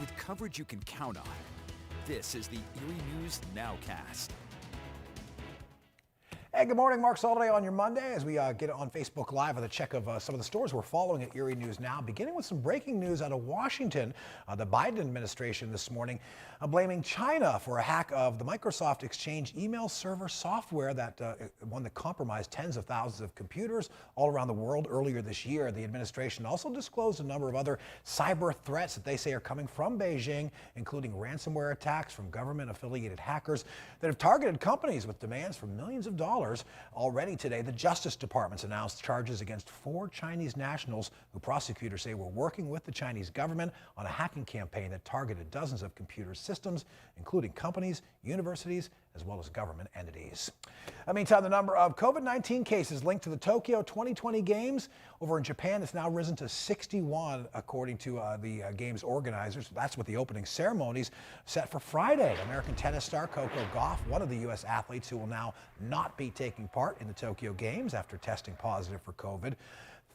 with coverage you can count on. This is the Erie News Nowcast. Hey, good morning. Mark Soliday on your Monday as we get on Facebook Live with a check of some of the stories we're following at Erie News Now, beginning with some breaking news out of Washington. The Biden administration this morning blaming China for a hack of the Microsoft Exchange email server software that one that compromised tens of thousands of computers all around the world earlier this year. The administration also disclosed a number of other cyber threats that they say are coming from Beijing, including ransomware attacks from government-affiliated hackers that have targeted companies with demands for millions of dollars. Already today, the Justice Department's announced charges against 4 Chinese nationals who prosecutors say were working with the Chinese government on a hacking campaign that targeted dozens of computer systems, including companies, universities, as well as government entities. Meantime, the number of COVID-19 cases linked to the Tokyo 2020 Games over in Japan has now risen to 61, according to the Games organizers. That's with the opening ceremonies set for Friday. American tennis star Coco Gauff, one of the U.S. athletes who will now not be taking part in the Tokyo Games after testing positive for COVID.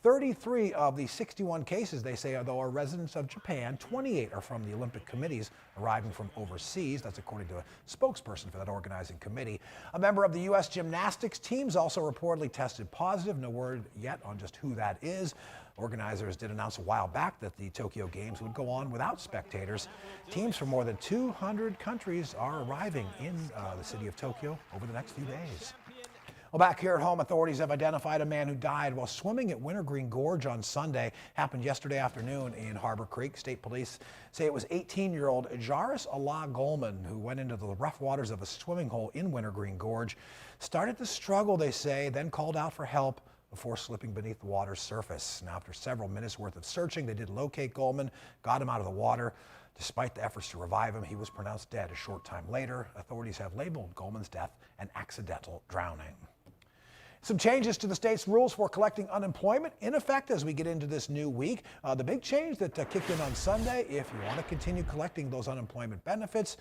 33 of the 61 cases, they say, though, are residents of Japan. 28 are from the Olympic committees arriving from overseas. That's according to a spokesperson for that organizing committee. A member of the U.S. gymnastics teams also reportedly tested positive. No word yet on just who that is. Organizers did announce a while back that the Tokyo Games would go on without spectators. Teams from more than 200 countries are arriving in the city of Tokyo over the next few days. Well, back here at home, authorities have identified a man who died while swimming at Wintergreen Gorge on Sunday. Happened yesterday afternoon in Harbor Creek. State police say it was 18-year-old Jairus Allah Goldman who went into the rough waters of a swimming hole in Wintergreen Gorge. Started to struggle, they say, then called out for help before slipping beneath the water's surface. Now, after several minutes worth of searching, they did locate Goldman, got him out of the water. Despite the efforts to revive him, he was pronounced dead a short time later. Authorities have labeled Goldman's death an accidental drowning. Some changes to the state's rules for collecting unemployment in effect as we get into this new week. The big change that kicked in on Sunday, if you want to continue collecting those unemployment benefits,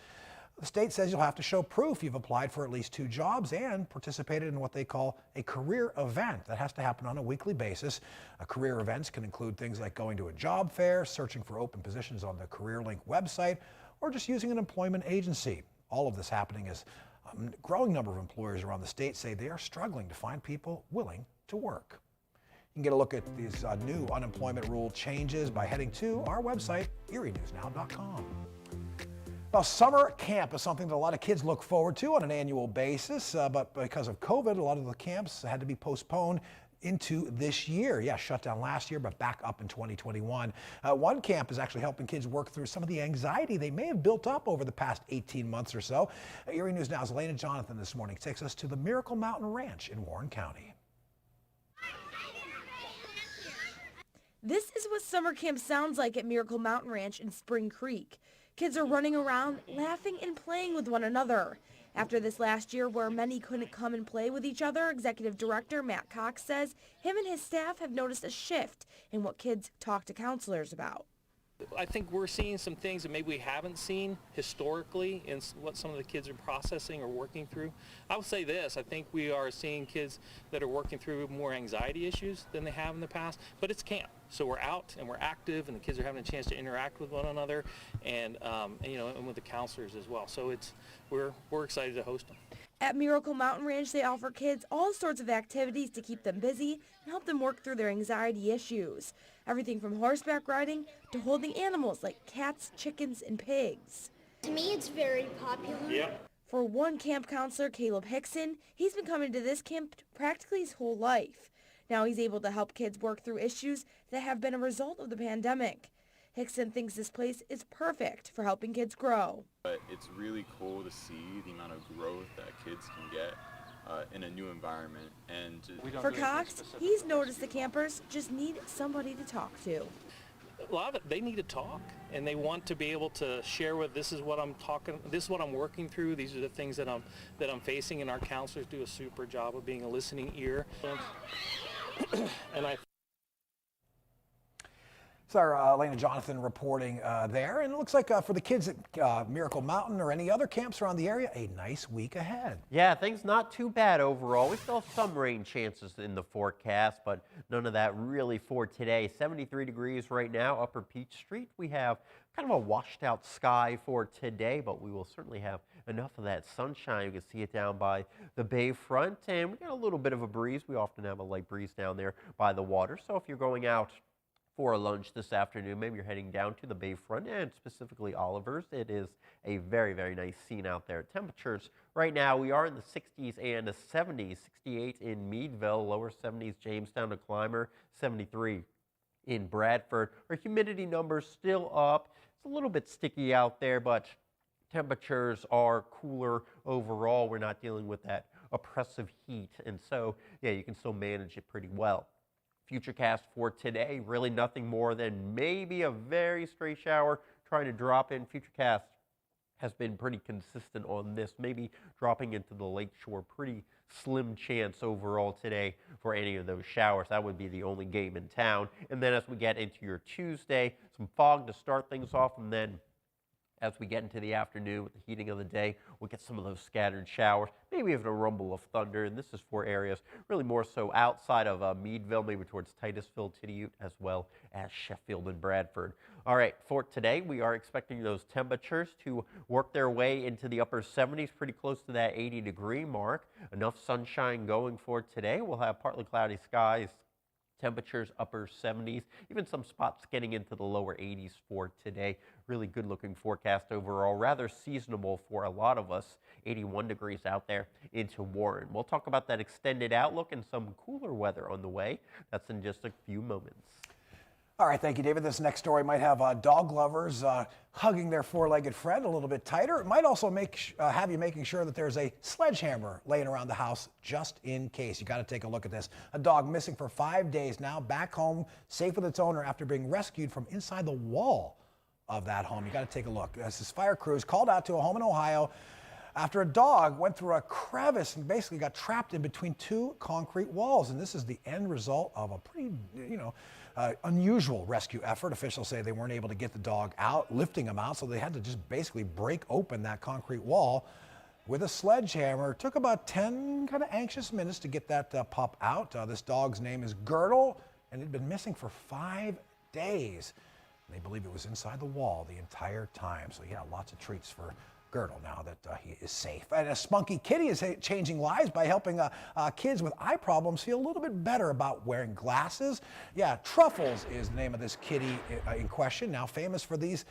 the state says you'll have to show proof you've applied for at least 2 jobs and participated in what they call a career event. That has to happen on a weekly basis. Career events can include things like going to a job fair, searching for open positions on the CareerLink website, or just using an employment agency. All of this happening as a growing number of employers around the state say they are struggling to find people willing to work. You can get a look at these new unemployment rule changes by heading to our website, erienewsnow.com. Well, summer camp is something that a lot of kids look forward to on an annual basis, but because of COVID, a lot of the camps had to be postponed into this year. Yeah, shut down last year, but back up in 2021. One camp is actually helping kids work through some of the anxiety they may have built up over the past 18 months or so. Erie News Now's Elena Jonathan this morning takes us to the Miracle Mountain Ranch in Warren County. This is what summer camp sounds like at Miracle Mountain Ranch in Spring Creek. Kids are running around, laughing and playing with one another. After this last year where many couldn't come and play with each other, Executive Director Matt Cox says him and his staff have noticed a shift in what kids talk to counselors about. I think we're seeing some things that maybe we haven't seen historically in what some of the kids are processing or working through. I would say this, I think we are seeing kids that are working through more anxiety issues than they have in the past, but it's camp. So we're out and we're active and the kids are having a chance to interact with one another and with the counselors as well. So we're excited to host them. At Miracle Mountain Ranch, they offer kids all sorts of activities to keep them busy and help them work through their anxiety issues. Everything from horseback riding to holding animals like cats, chickens, and pigs. To me, it's very popular. Yep. For one camp counselor, Caleb Hickson, he's been coming to this camp practically his whole life. Now he's able to help kids work through issues that have been a result of the pandemic. Hickson thinks this place is perfect for helping kids grow. But it's really cool to see the amount of growth that kids can get in a new environment. And for Cox, he's noticed the campers just need somebody to talk to. A lot of it, they need to talk and they want to be able to share with this is what I'm working through, these are the things that I'm facing, and our counselors do a super job of being a listening ear. And It's our Elena Jonathan reporting there. And it looks like for the kids at Miracle Mountain or any other camps around the area, a nice week ahead. Yeah, things not too bad overall. We still have some rain chances in the forecast, but none of that really for today. 73 degrees right now, Upper Peach Street. We have kind of a washed out sky for today, but we will certainly have enough of that sunshine. You can see it down by the bayfront, and we got a little bit of a breeze. We often have a light breeze down there by the water, so if you're going out for a lunch this afternoon, maybe you're heading down to the bayfront and specifically Oliver's, it is a very, very nice scene out there. Temperatures right now, we are in the 60s and the 70s, 68 in Meadville, lower 70s, Jamestown to Clymer, 73 in Bradford. Our humidity numbers still up. It's a little bit sticky out there, but temperatures are cooler overall. We're not dealing with that oppressive heat, and so, yeah, you can still manage it pretty well. Futurecast for today, really nothing more than maybe a very stray shower trying to drop in. Futurecast has been pretty consistent on this, maybe dropping into the lakeshore. Pretty slim chance overall today for any of those showers. That would be the only game in town. And then as we get into your Tuesday, some fog to start things off, and then as we get into the afternoon with the heating of the day, we'll get some of those scattered showers, maybe even a rumble of thunder. And this is for areas really more so outside of Meadville, maybe towards Titusville, Tidiute, as well as Sheffield and Bradford. All right, for today, we are expecting those temperatures to work their way into the upper 70s, pretty close to that 80-degree mark. Enough sunshine going for today. We'll have partly cloudy skies. Temperatures upper 70s, even some spots getting into the lower 80s for today. Really good looking forecast overall, rather seasonable for a lot of us. 81 degrees out there into Warren. We'll talk about that extended outlook and some cooler weather on the way. That's in just a few moments. All right, thank you, David. This next story might have dog lovers hugging their four-legged friend a little bit tighter. It might also have you making sure that there's a sledgehammer laying around the house just in case. You got to take a look at this. A dog missing for 5 days now, back home, safe with its owner after being rescued from inside the wall of that home. You got to take a look. This is fire crews called out to a home in Ohio after a dog went through a crevice and basically got trapped in between two concrete walls. And this is the end result of a pretty, unusual rescue effort. Officials say they weren't able to get the dog out, lifting him out, so they had to just basically break open that concrete wall with a sledgehammer. It took about 10 kind of anxious minutes to get that pup out. This dog's name is Girdle, and it had been missing for 5 days. And they believe it was inside the wall the entire time. So yeah, lots of treats for Girdle now that he is safe. And a spunky kitty is changing lives by helping kids with eye problems feel a little bit better about wearing glasses. Yeah, Truffles is the name of this kitty in question, now famous for these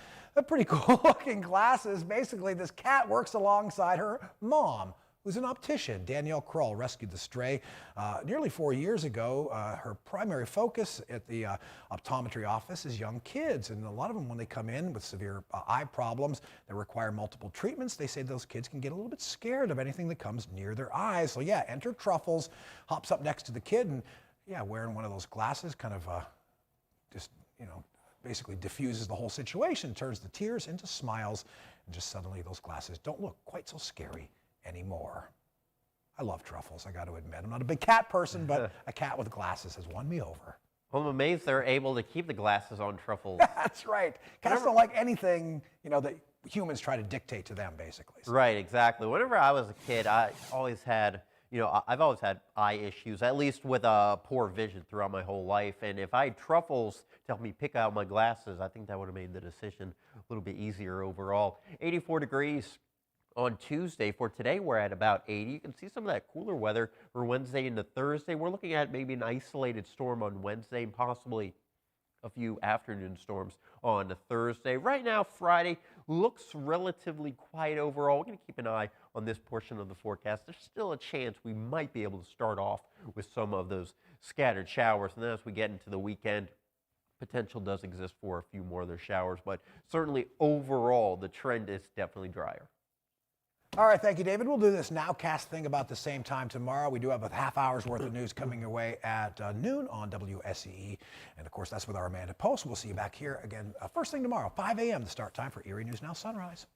pretty cool looking glasses. Basically, this cat works alongside her mom, who's an optician. Danielle Krull rescued the stray nearly 4 years ago. Her primary focus at the optometry office is young kids, and a lot of them, when they come in with severe eye problems that require multiple treatments, they say those kids can get a little bit scared of anything that comes near their eyes. So yeah, enter Truffles, hops up next to the kid, and yeah, wearing one of those glasses kind of basically diffuses the whole situation, turns the tears into smiles, and just suddenly those glasses don't look quite so scary anymore. I love Truffles, I got to admit. I'm not a big cat person, but a cat with glasses has won me over. Well, I'm amazed they're able to keep the glasses on Truffles. That's right. Cats don't like anything, that humans try to dictate to them, basically. So. Right, exactly. Whenever I was a kid, I always had, I've always had eye issues, at least with poor vision throughout my whole life. And if I had Truffles to help me pick out my glasses, I think that would have made the decision a little bit easier overall. 84 degrees. On Tuesday. For today, we're at about 80. You can see some of that cooler weather for Wednesday into Thursday. We're looking at maybe an isolated storm on Wednesday and possibly a few afternoon storms on Thursday. Right now, Friday looks relatively quiet overall. We're going to keep an eye on this portion of the forecast. There's still a chance we might be able to start off with some of those scattered showers. And then as we get into the weekend, potential does exist for a few more of those showers. But certainly overall, the trend is definitely drier. All right, thank you, David. We'll do this NOWCAST thing about the same time tomorrow. We do have a half hour's worth of news coming your way at noon on WSEE. And, of course, that's with our Amanda Post. We'll see you back here again first thing tomorrow, 5 a.m., the start time for Erie News Now Sunrise.